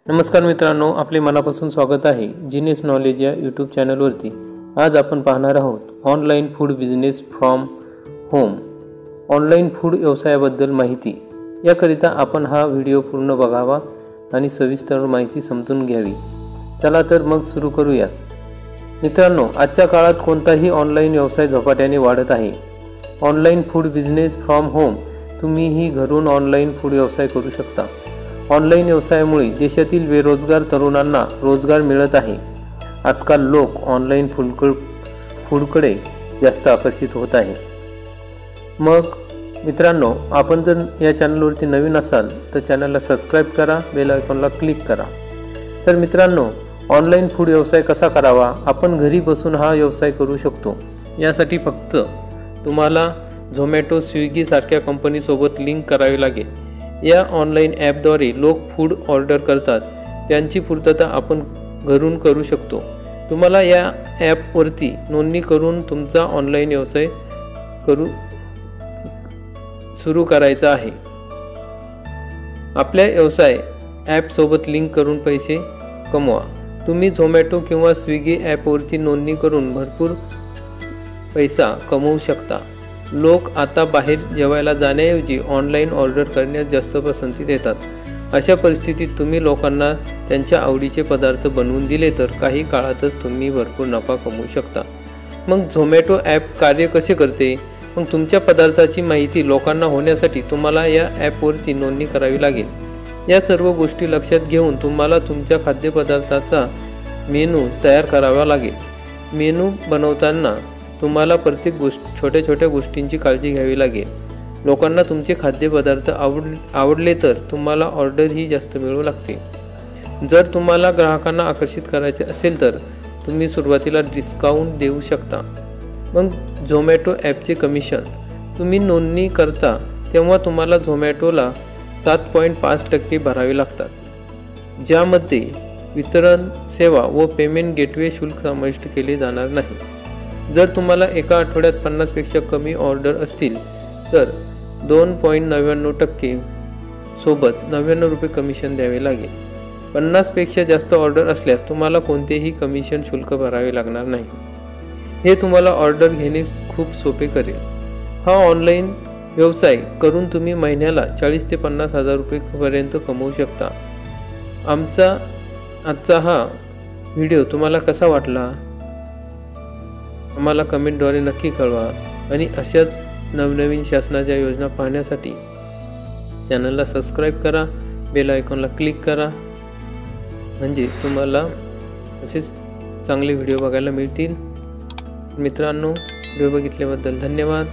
नमस्कार मित्रांनो, आपले मनापासून स्वागत आहे जीनियस नॉलेज या यूट्यूब चॅनलवरती। आज आपण पाहणार आहोत online food business from home. Online food व्यवसायाबद्दल माहिती। याकरिता आपण हा व्हिडिओ पूर्ण बघावा आणि सविस्तर माहिती समजून घ्यावी। चला तर मग सुरू करूयात। मित्रांनो, आजच्या काळात कोणताही ऑनलाईन व्यवसाय झपाट्याने वाढत आहे। Online food business from home तुम्हीही घरून ऑनलाईन फूड व्यवसाय करू शकता। ऑनलाईन व्यवसायामुळे देशातील बेरोजगार तरुणांना रोजगार मिळत आहे। आजकाल लोक ऑनलाईन फूडकडे जास्त आकर्षित होत आहे। मग मित्रांनो, आपण जर या चॅनलवरती नवीन असाल तर चॅनलला सबस्क्राईब करा, बेल आयकॉनला क्लिक करा। तर मित्रांनो, ऑनलाईन फूड व्यवसाय कसा करावा? आपण घरी बसून हा व्यवसाय करू शकतो। यासाठी फक्त तुम्हाला झोमॅटो, स्विगी सारख्या कंपनीसोबत लिंक करावी लागेल। या ऑनलाईन ॲपद्वारे लोक फूड ऑर्डर करतात, त्यांची पूर्तता आपण घरून करू शकतो। तुम्हाला या ॲपवरती नोंदणी करून तुमचा ऑनलाईन व्यवसाय सुरू करायचा आहे। आपल्या व्यवसाय ॲपसोबत लिंक करून पैसे कमवा। तुम्ही झोमॅटो किंवा स्विगी ॲपवरती नोंदणी करून भरपूर पैसा कमवू शकता। लोक आता बाहेर जेवायला जाण्याऐवजी ऑनलाईन ऑर्डर करण्यास जास्त पसंती देतात। अशा परिस्थितीत तुम्ही लोकांना त्यांच्या आवडीचे पदार्थ बनवून दिले तर काही काळातच तुम्ही भरपूर नफा कमवू शकता। मग झोमॅटो ॲप कार्य कसे करते? मग तुमच्या पदार्थाची माहिती लोकांना होण्यासाठी तुम्हाला या ॲपवरती नोंदणी करावी लागेल। या सर्व गोष्टी लक्षात घेऊन तुम्हाला तुमच्या खाद्यपदार्थाचा मेनू तयार करावा लागेल। मेनू बनवताना तुम्हाला प्रत्येक छोट्या छोट्या गोष्टींची काळजी घ्यावी लागेल। लोकांना तुमचे खाद्यपदार्थ आवडले तर तुम्हाला ऑर्डरही जास्त मिळू लागते। जर तुम्हाला ग्राहकांना आकर्षित करायचे असेल तर तुम्ही सुरुवातीला डिस्काउंट देऊ शकता। मग झोमॅटो ॲपचे कमिशन। तुम्ही नोंदणी करता तेव्हा तुम्हाला झोमॅटोला 7.5% भरावे लागतात, ज्यामध्ये वितरण सेवा व पेमेंट गेटवे शुल्क समाविष्ट केले जाणार नाही। जर तुम्हाला एका आठवड्यात 50 पेक्षा कमी ऑर्डर असतील तर 2.99% सोबत 99 रुपये कमिशन द्यावे लागेल। 50 पेक्षा जास्त ऑर्डर असल्यास तुम्हाला कोणतेही कमिशन शुल्क भरावे लागणार नाही। हे तुम्हाला ऑर्डर घेणे खूप सोपे करेल। हा ऑनलाईन व्यवसाय करून तुम्ही महिन्याला 40 ते 50 हजार रुपयेपर्यंत कमवू शकता। आजचा हा व्हिडिओ तुम्हाला कसा वाटला आम्हाला कमेंटद्वारे नक्की कळवा आणि अशाच नवनवीन शासनाच्या योजना पाहण्यासाठी चॅनलला सबस्क्राईब करा, बेल आयकॉनला क्लिक करा, म्हणजे तुम्हाला असेच चांगले व्हिडिओ बघायला मिळतील। मित्रांनो, व्हिडिओ बघितल्याबद्दल धन्यवाद।